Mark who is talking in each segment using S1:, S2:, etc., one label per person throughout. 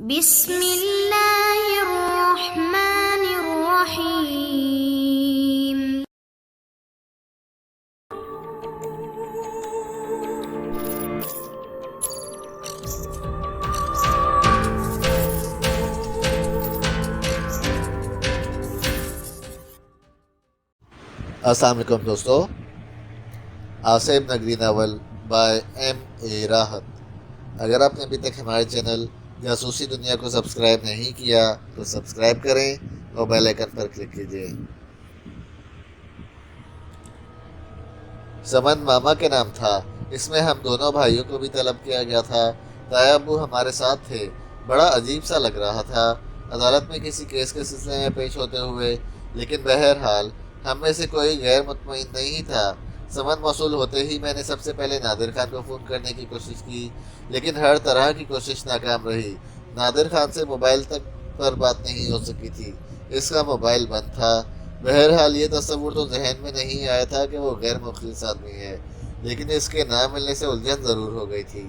S1: بسم اللہ الرحمن الرحیم۔
S2: السلام علیکم دوستو، آصف نگری ناول بائے ایم اے راحت۔ اگر آپ نے ابھی تک ہمارے چینل جاسوسی دنیا کو سبسکرائب نہیں کیا تو سبسکرائب کریں اور بیل آئیکن پر کلک کیجیے۔ سمن ماما کے نام تھا۔ اس میں ہم دونوں بھائیوں کو بھی طلب کیا گیا تھا۔ تایا ابو ہمارے ساتھ تھے۔ بڑا عجیب سا لگ رہا تھا عدالت میں کسی کیس کے سلسلے میں پیش ہوتے ہوئے، لیکن بہرحال ہم میں سے کوئی غیر مطمئن نہیں تھا۔ سمن موصول ہوتے ہی میں نے سب سے پہلے نادر خان کو فون کرنے کی کوشش کی، لیکن ہر طرح کی کوشش ناکام رہی۔ نادر خان سے موبائل تک پر بات نہیں ہو سکی تھی، اس کا موبائل بند تھا۔ بہرحال یہ تصور تو ذہن میں نہیں آیا تھا کہ وہ غیر مخلص آدمی ہے، لیکن اس کے نہ ملنے سے الجھن ضرور ہو گئی تھی۔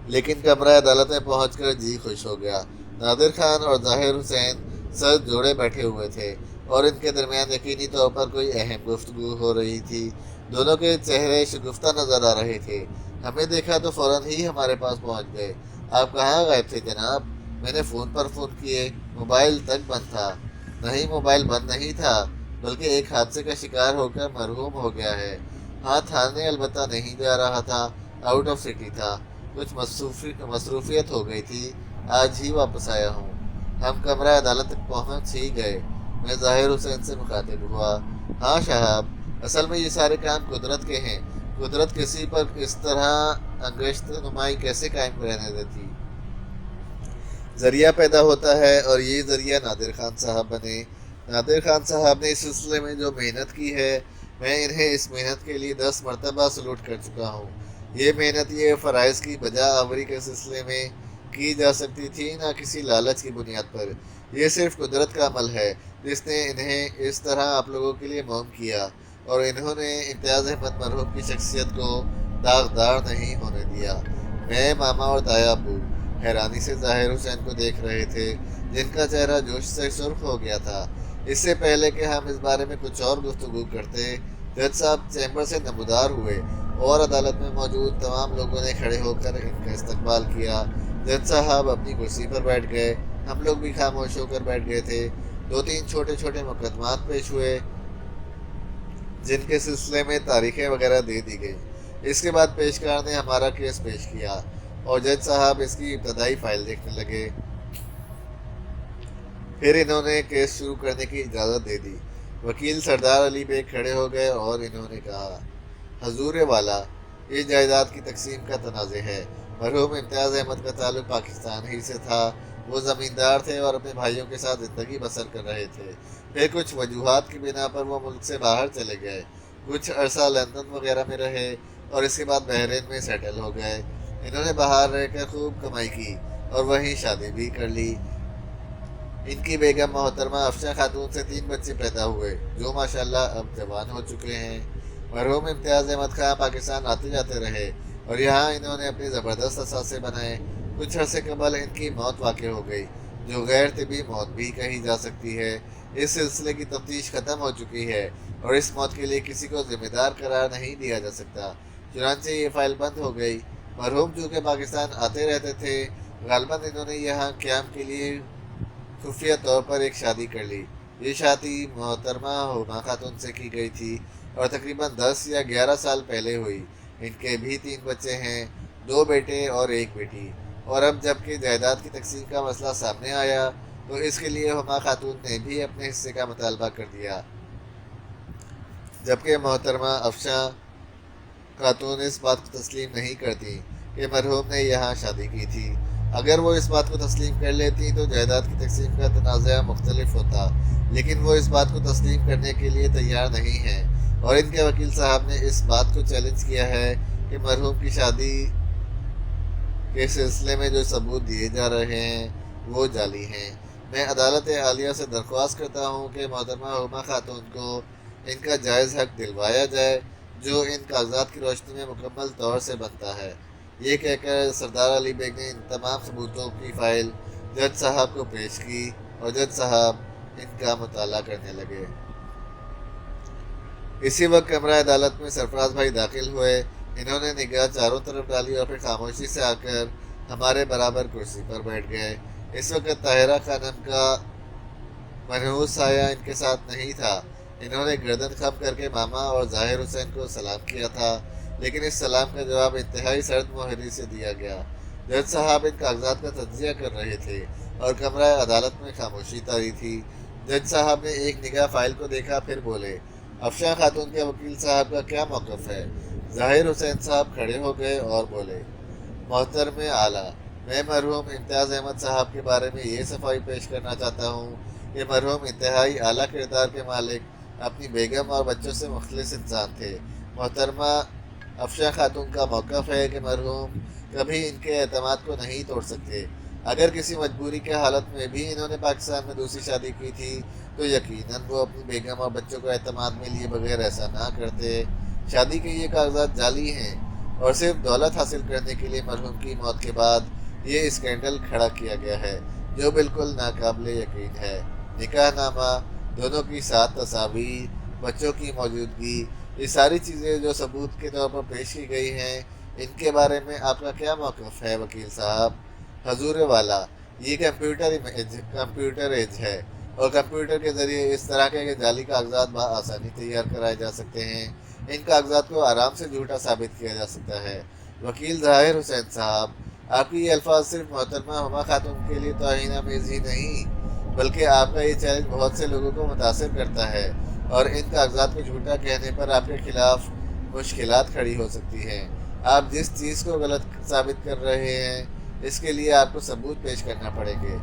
S2: لیکن کمرہ عدالت میں پہنچ کر جی خوش ہو گیا۔ نادر خان اور ظاہر حسین سر جوڑے بیٹھے ہوئے تھے اور ان کے درمیان یقینی طور پر کوئی اہم گفتگو ہو رہی تھی۔ دونوں کے چہرے شگفتہ نظر آ رہے تھے۔ ہمیں دیکھا تو فوراً ہی ہمارے پاس پہنچ گئے۔ آپ کہاں غائب تھے جناب؟ میں نے فون پر فون کیے، موبائل تک بند تھا۔ نہیں، موبائل بند نہیں تھا، بلکہ ایک حادثے کا شکار ہو کر مرحوم ہو گیا ہے۔ ہاں، تھانے البتہ نہیں جا رہا تھا، آؤٹ آف سٹی تھا، کچھ مصروفیت ہو گئی تھی، آج ہی واپس آیا ہوں۔ ہم کمرہ عدالت تک پہنچ ہی گئے۔ میں ظاہر حسین سے مخاطب ہوا۔ ہاں صاحب، اصل میں یہ سارے کام قدرت کے ہیں۔ قدرت کسی پر اس طرح انگشت نمائی کیسے قائم رہنے دیتی؟ ذریعہ پیدا ہوتا ہے اور یہ ذریعہ نادر خان صاحب بنے۔ نادر خان صاحب نے اس سلسلے میں جو محنت کی ہے، میں انہیں اس محنت کے لیے 10 مرتبہ سلوٹ کر چکا ہوں۔ یہ محنت یہ فرائض کی بجا آوری کے سلسلے میں کی جا سکتی تھی، نہ کسی لالچ کی بنیاد پر۔ یہ صرف قدرت کا عمل ہے جس نے انہیں اس طرح آپ لوگوں کے لیے موم کیا، اور انہوں نے امتیاز احمد مرحوم کی شخصیت کو داغدار نہیں ہونے دیا۔ میں، ماما اور تایا ابو حیرانی سے ظاہر حسین کو دیکھ رہے تھے، جن کا چہرہ جوش سے سرخ ہو گیا تھا۔ اس سے پہلے کہ ہم اس بارے میں کچھ اور گفتگو کرتے، جج صاحب چیمبر سے نمودار ہوئے اور عدالت میں موجود تمام لوگوں نے کھڑے ہو کر ان کا استقبال کیا۔ جج صاحب اپنی کرسی پر بیٹھ گئے، ہم لوگ بھی خاموش ہو کر بیٹھ گئے تھے۔ 2-3 چھوٹے چھوٹے مقدمات پیش ہوئے جن کے سلسلے میں تاریخیں وغیرہ دے دی گئی۔ اس کے بعد پیشکار نے ہمارا کیس پیش کیا اور جج صاحب اس کی ابتدائی فائل دیکھنے لگے۔ پھر انہوں نے کیس شروع کرنے کی اجازت دے دی۔ وکیل سردار علی بیگ کھڑے ہو گئے اور انہوں نے کہا، حضور والا، اس جائیداد کی تقسیم کا تنازع ہے۔ مرحوم امتیاز احمد کا تعلق پاکستان ہی سے تھا۔ وہ زمیندار تھے اور اپنے بھائیوں کے ساتھ زندگی بسر کر رہے تھے۔ پھر کچھ وجوہات کی بنا پر وہ ملک سے باہر چلے گئے، کچھ عرصہ لندن وغیرہ میں رہے اور اس کے بعد بحرین میں سیٹل ہو گئے۔ انہوں نے باہر رہ کر خوب کمائی کی اور وہیں شادی بھی کر لی۔ ان کی بیگم محترمہ افشاں خاتون سے 3 بچے پیدا ہوئے جو ماشاءاللہ اب جوان ہو چکے ہیں۔ مرحوم امتیاز احمد خان پاکستان آتے جاتے رہے اور یہاں انہوں نے اپنے زبردست اثاثے بنائے۔ کچھ عرصے قبل ان کی موت واقع ہو گئی، جو غیر طبی موت بھی کہی جا سکتی ہے۔ اس سلسلے کی تفتیش ختم ہو چکی ہے اور اس موت کے لیے کسی کو ذمہ دار قرار نہیں دیا جا سکتا، چنانچہ یہ فائل بند ہو گئی۔ مرحوم چونکہ پاکستان آتے رہتے تھے، غالباً انہوں نے یہاں قیام کے لیے خفیہ طور پر ایک شادی کر لی۔ یہ شادی محترمہ ہما خاتون سے کی گئی تھی اور تقریباً 10 یا 11 سال پہلے ہوئی۔ ان کے بھی 3 بچے ہیں، 2 بیٹے اور 1 بیٹی۔ اور اب جب کہ جائیداد کی تقسیم کا مسئلہ سامنے آیا تو اس کے لیے ہما خاتون نے بھی اپنے حصے کا مطالبہ کر دیا، جبکہ محترمہ افشاں خاتون اس بات کو تسلیم نہیں کرتی کہ مرحوم نے یہاں شادی کی تھی۔ اگر وہ اس بات کو تسلیم کر لیتی تو جائیداد کی تقسیم کا تنازع مختلف ہوتا، لیکن وہ اس بات کو تسلیم کرنے کے لیے تیار نہیں ہیں، اور ان کے وکیل صاحب نے اس بات کو چیلنج کیا ہے کہ مرحوم کی شادی کے سلسلے میں جو ثبوت دیے جا رہے ہیں وہ جعلی ہیں۔ میں عدالت عالیہ سے درخواست کرتا ہوں کہ محترمہ ہما خاتون کو ان کا جائز حق دلوایا جائے، جو ان کاغذات کی روشنی میں مکمل طور سے بنتا ہے۔ یہ کہہ کر سردار علی بیگ نے ان تمام ثبوتوں کی فائل جج صاحب کو پیش کی اور جج صاحب ان کا مطالعہ کرنے لگے۔ اسی وقت کمرہ عدالت میں سرفراز بھائی داخل ہوئے۔ انہوں نے نگاہ چاروں طرف ڈالی اور پھر خاموشی سے آ کر ہمارے برابر کرسی پر بیٹھ گئے۔ اس وقت طاہرہ خانم کا منحوس سایہ ان کے ساتھ نہیں تھا۔ انہوں نے گردن خم کر کے ماما اور ظاہر حسین کو سلام کیا تھا، لیکن اس سلام کا جواب انتہائی سرد موہری سے دیا گیا۔ جج صاحب ان کاغذات کا تجزیہ کر رہے تھے اور کمرہ عدالت میں خاموشی طاری تھی۔ جج صاحب نے ایک نگاہ فائل کو دیکھا، پھر بولے، افشاں خاتون کے وکیل صاحب کا کیا موقف ہے؟ ظاہر حسین صاحب کھڑے ہو گئے اور بولے، محترم اعلیٰ، میں مرحوم امتیاز احمد صاحب کے بارے میں یہ صفائی پیش کرنا چاہتا ہوں کہ مرحوم انتہائی اعلیٰ کردار کے مالک، اپنی بیگم اور بچوں سے مخلص انسان تھے۔ محترمہ افشاں خاتون کا موقف ہے کہ مرحوم کبھی ان کے اعتماد کو نہیں توڑ سکتے۔ اگر کسی مجبوری کے حالت میں بھی انہوں نے پاکستان میں دوسری شادی کی تھی تو یقیناً وہ اپنی بیگم اور بچوں کو اعتماد میں لیے بغیر ایسا نہ کرتے۔ شادی کے یہ کاغذات جعلی ہیں اور صرف دولت حاصل کرنے کے لیے مرحوم کی موت کے بعد یہ اسکینڈل کھڑا کیا گیا ہے، جو بالکل ناقابل یقین ہے۔ نکاح نامہ، دونوں کی 7 تصاویر، بچوں کی موجودگی، یہ ساری چیزیں جو ثبوت کے طور پر پیش کی گئی ہیں، ان کے بارے میں آپ کا کیا موقف ہے وکیل صاحب؟ حضور والا، یہ کمپیوٹر ایج ہے اور کمپیوٹر کے ذریعے اس طرح کے جعلی کاغذات بآسانی تیار کرائے جا سکتے ہیں۔ ان کاغذات کو آرام سے جھوٹا ثابت کیا جا سکتا ہے۔ وکیل ظاہر حسین صاحب، آپ کی یہ الفاظ صرف محترمہ ہما خاتون کے لیے توہین آمیز ہی نہیں، بلکہ آپ کا یہ چیلنج بہت سے لوگوں کو متاثر کرتا ہے اور ان کاغذات کو جھوٹا کہنے پر آپ کے خلاف مشکلات کھڑی ہو سکتی ہیں۔ آپ جس چیز کو غلط ثابت کر رہے ہیں، اس کے لیے آپ کو ثبوت پیش کرنا پڑیں گے۔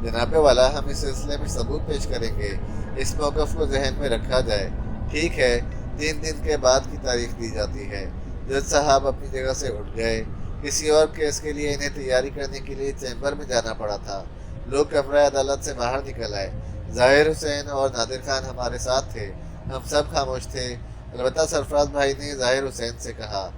S2: جناب والا، ہم اس سلسلے میں ثبوت پیش کریں گے۔ اس موقف کو ذہن میں رکھا جائے۔ ٹھیک ہے، 3 دن کے بعد کی تاریخ دی جاتی ہے۔ جج صاحب اپنی جگہ سے اٹھ گئے۔ کسی اور کیس کے لیے انہیں تیاری کرنے کے لیے چیمبر میں جانا پڑا تھا۔ لوگ کمرہ عدالت سے باہر نکل آئے۔ ظاہر حسین اور نادر خان ہمارے ساتھ تھے۔ ہم سب خاموش تھے، البتہ سرفراز بھائی نے ظاہر حسین سے کہا،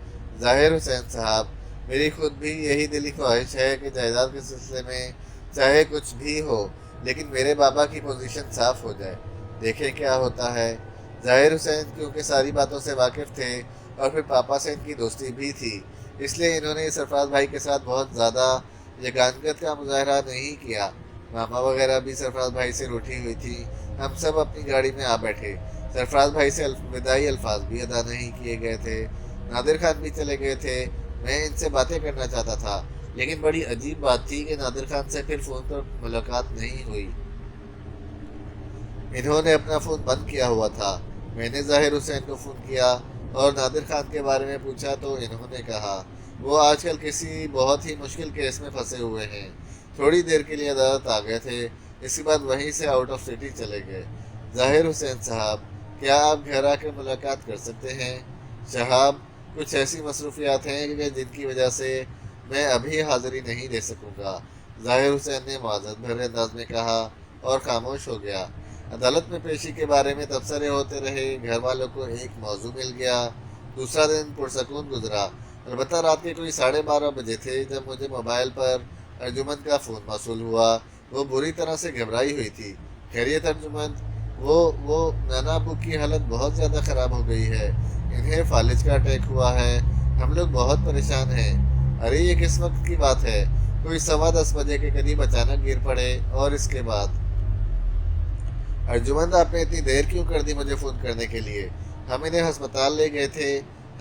S2: ظاہر حسین صاحب، میری خود بھی یہی دلی خواہش ہے کہ جائیداد کے سلسلے میں چاہے کچھ بھی ہو، لیکن میرے بابا کی پوزیشن صاف ہو جائے۔ دیکھیں کیا ہوتا ہے۔ ظاہر حسین کیونکہ ساری باتوں سے واقف تھے اور پھر پاپا سے ان کی دوستی بھی تھی، اس لیے انہوں نے سرفراز بھائی کے ساتھ بہت زیادہ یگانگت کا مظاہرہ نہیں کیا۔ ماما وغیرہ بھی سرفراز بھائی سے روٹھی ہوئی تھی۔ ہم سب اپنی گاڑی میں آ بیٹھے۔ سرفراز بھائی سے وداعی الفاظ بھی ادا نہیں کیے گئے تھے۔ نادر خان بھی چلے گئے تھے۔ میں ان سے باتیں کرنا چاہتا تھا، لیکن بڑی عجیب بات تھی کہ نادر خان سے پھر فون پر ملاقات نہیں ہوئی۔ انہوں نے اپنا فون بند کیا ہوا تھا۔ میں نے ظاہر حسین کو فون کیا اور نادر خان کے بارے میں پوچھا تو انہوں نے کہا وہ آج کل کسی بہت ہی مشکل کیس میں پھنسے ہوئے ہیں، تھوڑی دیر کے لیے عدالت آ گئے تھے، اس کے بعد وہیں سے آؤٹ آف سٹی چلے گئے۔ ظاہر حسین صاحب، کیا آپ گھر آ کر ملاقات کر سکتے ہیں؟ صاحب، کچھ ایسی مصروفیات ہیں کہ جن کی وجہ سے میں ابھی حاضری نہیں دے سکوں گا، ظاہر حسین نے معذرت بھرے انداز میں کہا اور خاموش ہو گیا۔ عدالت میں پیشی کے بارے میں تبصرے ہوتے رہے۔ گھر والوں کو ایک موضوع مل گیا۔ دوسرا دن پرسکون گزرا، البتہ رات کے کوئی 12:30 بجے تھے جب مجھے موبائل پر ارجمن کا فون موصول ہوا۔ وہ بری طرح سے گھبرائی ہوئی تھی۔ خیریت ارجمن؟ وہ نانا ابو کی حالت بہت زیادہ خراب ہو گئی ہے، انہیں فالج کا اٹیک ہوا ہے، ہم لوگ بہت پریشان ہیں۔ ارے یہ کس وقت کی بات ہے؟ کوئی 10:15 بجے کے قریب اچانک گر پڑے اور اس کے بعد؟ ارجمن، آپ نے اتنی دیر کیوں کر دی مجھے فون کرنے کے لیے؟ ہم انہیں ہسپتال لے گئے تھے،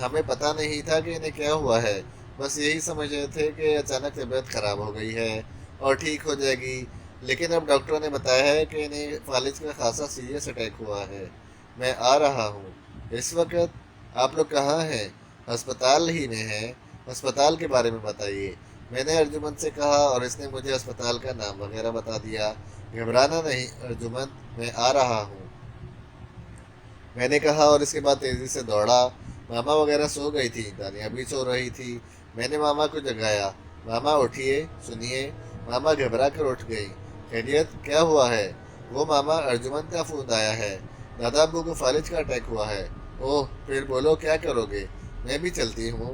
S2: ہمیں پتہ نہیں تھا کہ انہیں کیا ہوا ہے، بس یہی سمجھ رہے تھے کہ اچانک طبیعت خراب ہو گئی ہے اور ٹھیک ہو جائے گی، لیکن اب ڈاکٹروں نے بتایا ہے کہ انہیں فالج کا خاصا سیریس اٹیک ہوا ہے۔ میں آ رہا ہوں۔ اس وقت آپ لوگ کہاں ہیں؟ ہسپتال ہی میں ہیں۔ ہسپتال کے بارے میں بتائیے، میں نے ارجمن سے کہا اور اس نے مجھے ہسپتال کا نام وغیرہ بتا دیا۔ گھبرانا نہیں ارجمن، میں آ رہا ہوں، میں نے کہا اور اس کے بعد تیزی سے دوڑا۔ ماما وغیرہ سو گئی تھی، دانیہ بھی سو رہی تھی۔ میں نے ماما کو جگایا، ماما اٹھیے، سنیے۔ ماما گھبرا کر اٹھ گئی۔ خیریت، کیا ہوا ہے؟ وہ ماما، ارجمن کا فون آیا ہے، دادا ابو کو فالج کا اٹیک ہوا ہے۔ اوہ، پھر بولو کیا کرو گے؟ میں بھی چلتی ہوں۔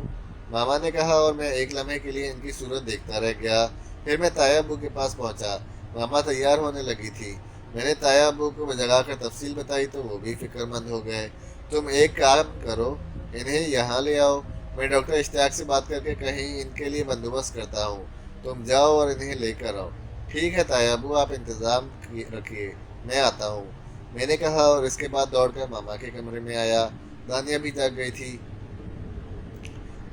S2: ماما نے کہا اور میں ایک لمحے کے لیے ان کی صورت دیکھتا رہ گیا۔ پھر میں تایا ابو کے پاس پہنچا۔ ماما تیار ہونے لگی تھی۔ میں نے تایا ابو کو جگا کر تفصیل بتائی تو وہ بھی فکر مند ہو گئے۔ تم ایک کام کرو، انہیں یہاں لے آؤ، میں ڈاکٹر اشتیاق سے بات کر کے کہیں ان کے لیے بندوبست کرتا ہوں، تم جاؤ اور انہیں لے کر آؤ۔ ٹھیک ہے تایا ابو، آپ انتظام رکھیے، میں آتا ہوں، میں نے کہا اور اس کے بعد دوڑ کر ماما کے کمرے میں آیا۔ دانیہ بھی جاگ گئی تھی۔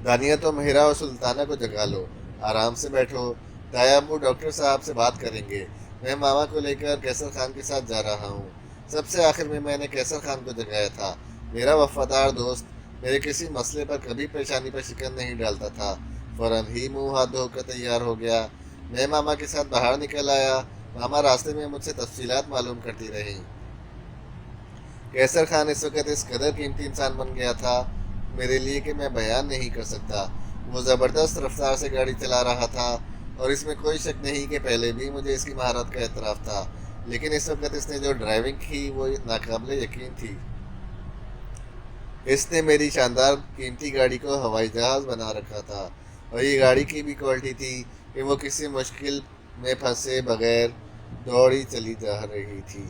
S2: دانیہ تم ہیرا اور سلطانہ کو جگا لو، آرام سے بیٹھو، تایا ابو ڈاکٹر صاحب سے بات کریں گے۔ میں ماما کو لے کر کیسر خان کے ساتھ جا رہا ہوں۔ سب سے آخر میں نے کیسر خان کو جگایا تھا۔ میرا وفادار دوست میرے کسی مسئلے پر کبھی پریشانی پر شکن نہیں ڈالتا تھا۔ فوراً ہی منہ ہاتھ دھو کر تیار ہو گیا۔ میں ماما کے ساتھ باہر نکل آیا۔ ماما راستے میں مجھ سے تفصیلات معلوم کرتی رہیں۔ کیسر خان اس وقت اس قدر قیمتی انسان بن گیا تھا میرے لیے کہ میں بیان نہیں کر سکتا۔ وہ زبردست رفتار سے گاڑی چلا رہا تھا اور اس میں کوئی شک نہیں کہ پہلے بھی مجھے اس کی مہارت کا اعتراف تھا، لیکن اس وقت اس نے جو ڈرائیونگ کی وہ ناقابل یقین تھی۔ اس نے میری شاندار قیمتی گاڑی کو ہوائی جہاز بنا رکھا تھا، اور یہ گاڑی کی بھی کوالٹی تھی کہ وہ کسی مشکل میں پھنسے بغیر دوڑی چلی جا رہی تھی۔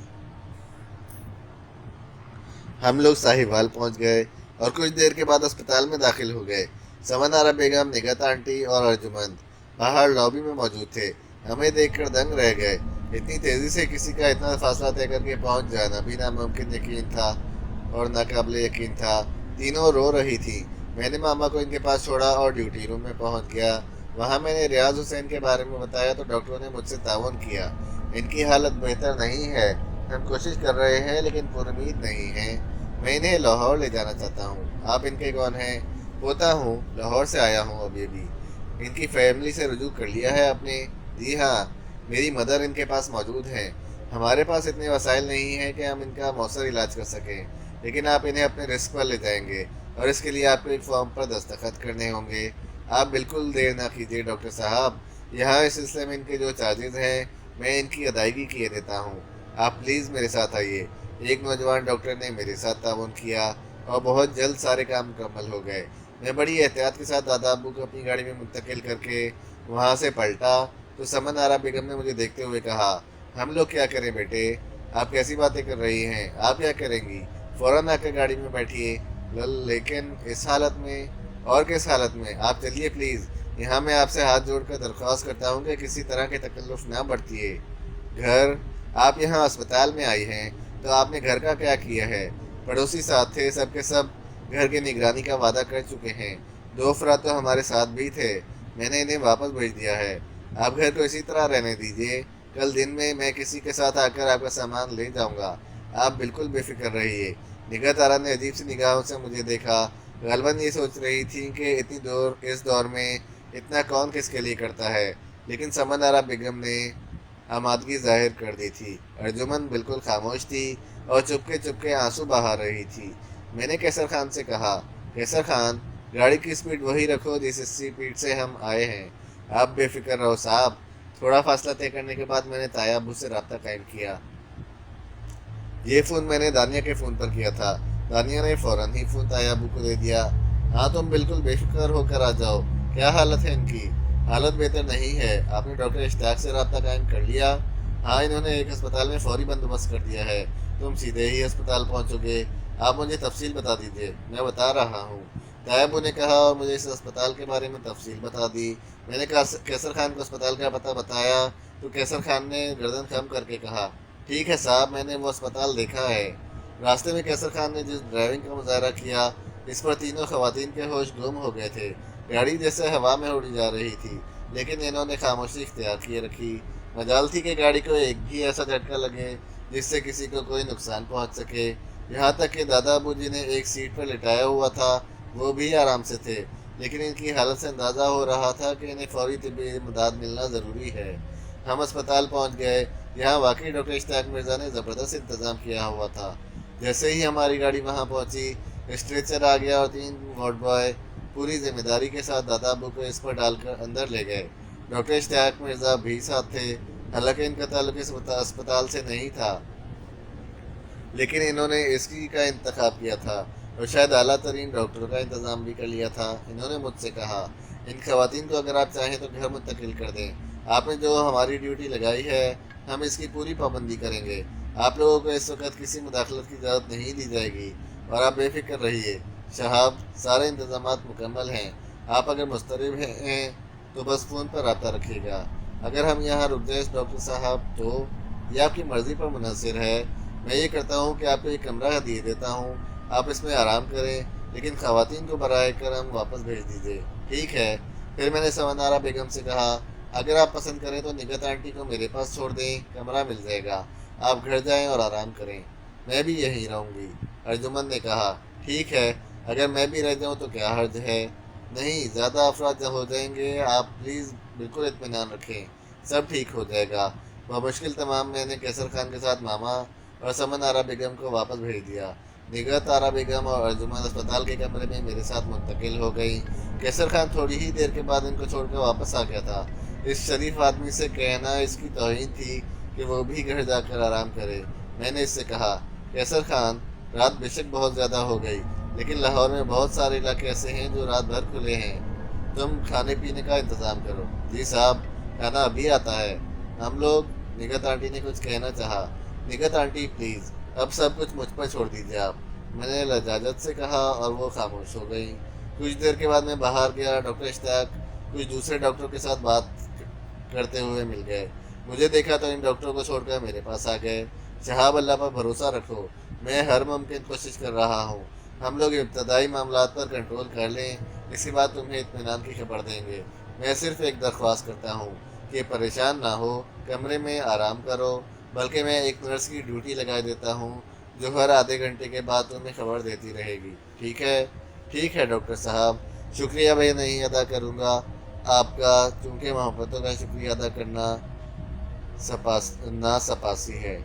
S2: ہم لوگ ساہیوال پہنچ گئے اور کچھ دیر کے بعد اسپتال میں داخل ہو گئے۔ سمن آرا بیگم، نگہت آنٹی اور ارجمند باہر لابی میں موجود تھے۔ ہمیں دیکھ کر دنگ رہ گئے۔ اتنی تیزی سے کسی کا اتنا فاصلہ طے کر کے پہنچ جانا بھی ناممکن یقین تھا اور ناقابل یقین تھا۔ تینوں رو رہی تھی۔ میں نے ماما کو ان کے پاس چھوڑا اور ڈیوٹی روم میں پہنچ گیا۔ وہاں میں نے ریاض حسین کے بارے میں بتایا تو ڈاکٹروں نے مجھ سے تعاون کیا۔ ان کی حالت بہتر نہیں ہے، ہم کوشش کر رہے ہیں لیکن پر امید نہیں ہیں۔ میں انہیں لاہور لے جانا چاہتا ہوں۔ آپ ان کے کون ہیں؟ پوتا ہوں، لاہور سے آیا ہوں ابھی بھی۔ ان کی فیملی سے رجوع کر لیا ہے آپ نے؟ جی ہاں، میری مدر ان کے پاس موجود ہیں۔ ہمارے پاس اتنے وسائل نہیں ہیں کہ ہم ان کا مؤثر علاج کر سکیں، لیکن آپ انہیں اپنے رسک پر لے جائیں گے اور اس کے لیے آپ کو ایک فارم پر دستخط کرنے ہوں گے۔ آپ بالکل دیر نہ کیجیے ڈاکٹر صاحب، یہاں اس سلسلے میں ان کے جو چارجز ہیں میں ان کی ادائیگی کیے دیتا ہوں۔ آپ پلیز میرے ساتھ آئیے۔ ایک نوجوان ڈاکٹر نے میرے ساتھ تعاون کیا اور بہت جلد سارے کام مکمل ہو گئے۔ میں بڑی احتیاط کے ساتھ دادا ابو کو اپنی گاڑی میں منتقل کر کے وہاں سے پلٹا تو سمن آرا بیگم نے مجھے دیکھتے ہوئے کہا، ہم لوگ کیا کریں بیٹے؟ آپ کیسی باتیں کر رہی ہیں؟ آپ کیا کریں گی؟ فوراً آ کر گاڑی میں بیٹھیے۔ لیکن اس حالت میں اور کس حالت میں؟ آپ چلیے پلیز، یہاں میں آپ سے ہاتھ جوڑ کر درخواست کرتا ہوں کہ کسی طرح کے تکلف نہ برتیے۔ گھر، آپ یہاں اسپتال میں آئی ہیں تو آپ نے گھر کا کیا کیا ہے؟ پڑوسی ساتھ تھے، سب کے سب گھر کی نگرانی کا وعدہ کر چکے ہیں۔ 2 افراد تو ہمارے ساتھ بھی تھے، میں نے انہیں واپس بھیج دیا ہے۔ آپ گھر کو اسی طرح رہنے دیجیے، کل دن میں کسی کے ساتھ آ کر آپ کا سامان لے جاؤں گا، آپ بالکل بے فکر رہیے۔ نگہت آرا نے عجیب سی نگاہوں سے مجھے دیکھا، غالباً یہ سوچ رہی تھی کہ اس دور میں اتنا کون کس کے لیے کرتا ہے، لیکن سمن آرا بیگم نے آمادگی ظاہر کر دی تھی۔ ارجمند بالکل خاموش تھی اور چپکے آنسو بہا رہی تھی۔ میں نے کیسر خان سے کہا، کیسر خان، گاڑی کی سپیڈ وہی رکھو جس سپیڈ سے ہم آئے ہیں، آپ بے فکر رہو صاحب۔ تھوڑا فاصلہ طے کرنے کے بعد میں نے تایا ابو سے رابطہ قائم کیا۔ یہ فون میں نے دانیہ کے فون پر کیا تھا۔ دانیہ نے فوراً ہی فون تایا ابو کو دے دیا۔ ہاں تم بالکل بے فکر ہو کر آ جاؤ۔ کیا حالت ہے ان کی؟ حالت بہتر نہیں ہے۔ آپ نے ڈاکٹر اشتیاق سے رابطہ قائم کر لیا؟ ہاں، انہوں نے ایک ہسپتال میں فوری بندوبست کر دیا ہے، تم سیدھے ہی ہسپتال پہنچو گے۔ آپ مجھے تفصیل بتا دیجیے، میں بتا رہا ہوں، تایا ابو نے کہا اور مجھے اس ہسپتال کے بارے میں تفصیل بتا دی۔ میں نے کیسر خان کو اسپتال کا پتہ بتایا تو کیسر خان نے گردن خم کر کے کہا، ٹھیک ہے صاحب، میں نے وہ اسپتال دیکھا ہے۔ راستے میں کیسر خان نے جس ڈرائیونگ کا مظاہرہ کیا اس پر تینوں خواتین کے ہوش گم ہو گئے تھے۔ گاڑی جیسے ہوا میں اڑی جا رہی تھی، لیکن انہوں نے خاموشی اختیار کیے رکھی۔ مجال تھی کہ گاڑی کو ایک بھی ایسا جھٹکا لگے جس سے کسی کو کوئی نقصان پہنچ سکے۔ یہاں تک کہ دادا ابو جنہیں ایک سیٹ پر لٹایا ہوا تھا وہ بھی آرام سے تھے، لیکن ان کی حالت سے اندازہ ہو رہا تھا کہ انہیں فوری طبی امداد ملنا ضروری ہے۔ ہم اسپتال پہنچ گئے۔ یہاں واقعی ڈاکٹر اشتیاق مرزا نے زبردست انتظام کیا ہوا تھا۔ جیسے ہی ہماری گاڑی وہاں پہنچی، اسٹریچر آ گیا اور 3 وارڈ بوائے پوری ذمہ داری کے ساتھ دادا ابو کو اس پر ڈال کر اندر لے گئے۔ ڈاکٹر اشتیاق مرزا بھی ساتھ تھے، حالانکہ ان کا تعلق اس اسپتال سے نہیں تھا، لیکن انہوں نے اس کا انتخاب کیا تھا۔ اور شاید اعلیٰ ترین ڈاکٹروں کا انتظام بھی کر لیا تھا۔ انہوں نے مجھ سے کہا، ان خواتین کو اگر آپ چاہیں تو گھر منتقل کر دیں۔ آپ نے جو ہماری ڈیوٹی لگائی ہے ہم اس کی پوری پابندی کریں گے۔ آپ لوگوں کو اس وقت کسی مداخلت کی اجازت نہیں دی جائے گی اور آپ بے فکر رہیے۔ شہاب، سارے انتظامات مکمل ہیں۔ آپ اگر مضطرب ہیں تو بس فون پر رابطہ رکھیے گا۔ اگر ہم یہاں رک جائیں ڈاکٹر صاحب تو یہ آپ کی مرضی پر منحصر ہے۔ میں یہ کرتا ہوں کہ آپ کو ایک کمرہ ہدیہ دیتا ہوں، آپ اس میں آرام کریں، لیکن خواتین کو براہ کرم واپس بھیج دیجیے۔ ٹھیک ہے۔ پھر میں نے سمندارہ بیگم سے کہا، اگر آپ پسند کریں تو نگہت آنٹی کو میرے پاس چھوڑ دیں، کمرہ مل جائے گا، آپ گھر جائیں اور آرام کریں، میں بھی یہیں رہوں گی۔ ارجمن نے کہا، ٹھیک ہے، اگر میں بھی رہ جاؤں تو کیا حرج ہے؟ نہیں، زیادہ افراد جب ہو جائیں گے، آپ پلیز بالکل اطمینان رکھیں، سب ٹھیک ہو جائے گا۔ بمشکل تمام میں نے کیسر خان کے ساتھ ماما اور سمن آرا بیگم کو واپس بھیج دیا۔ نگہت آرا بیگم اور ارجمن اسپتال کے کمرے میں میرے ساتھ منتقل ہو گئی۔ کیسر خان تھوڑی ہی دیر کے بعد ان کو چھوڑ کر واپس آ گیا تھا۔ اس شریف آدمی سے کہنا اس کی توہین تھی کہ وہ بھی گھر جا کر آرام کرے۔ میں نے اس سے کہا، کیسر خان، رات بے شک بہت زیادہ ہو گئی، لیکن لاہور میں بہت سارے علاقے ایسے ہیں جو رات بھر کھلے ہیں، تم کھانے پینے کا انتظام کرو۔ جی صاحب، کھانا ابھی آتا ہے۔ ہم لوگ، نگہت آنٹی نے کچھ کہنا چاہا۔ نگہت آنٹی پلیز، اب سب کچھ مجھ پر چھوڑ دیجیے آپ، میں نے لجاجت سے کہا اور وہ خاموش ہو گئی۔ کچھ دیر کے بعد میں باہر گیا۔ ڈاکٹر اشتیاق کچھ دوسرے ڈاکٹروں کے ساتھ بات کرتے ہوئے مل گئے۔ مجھے دیکھا تو ان ڈاکٹروں کو چھوڑ کر میرے پاس آ گئے۔ شہاب، اللہ پر بھروسہ رکھو، میں ہر ممکن کوشش کر رہا ہوں، ہم لوگ ابتدائی معاملات پر کنٹرول کر لیں، اس کے بعد تمہیں اطمینان کی خبر دیں گے۔ میں صرف ایک درخواست کرتا ہوں کہ پریشان نہ ہو، کمرے میں آرام کرو، بلکہ میں ایک نرس کی ڈیوٹی لگا دیتا ہوں جو ہر آدھے گھنٹے کے بعد تمہیں خبر دیتی رہے گی، ٹھیک ہے؟ ٹھیک ہے ڈاکٹر صاحب، شکریہ میں نہیں ادا کروں گا آپ کا، چونکہ محبتوں کا شکریہ ادا کرنا ناسپاسی ہے۔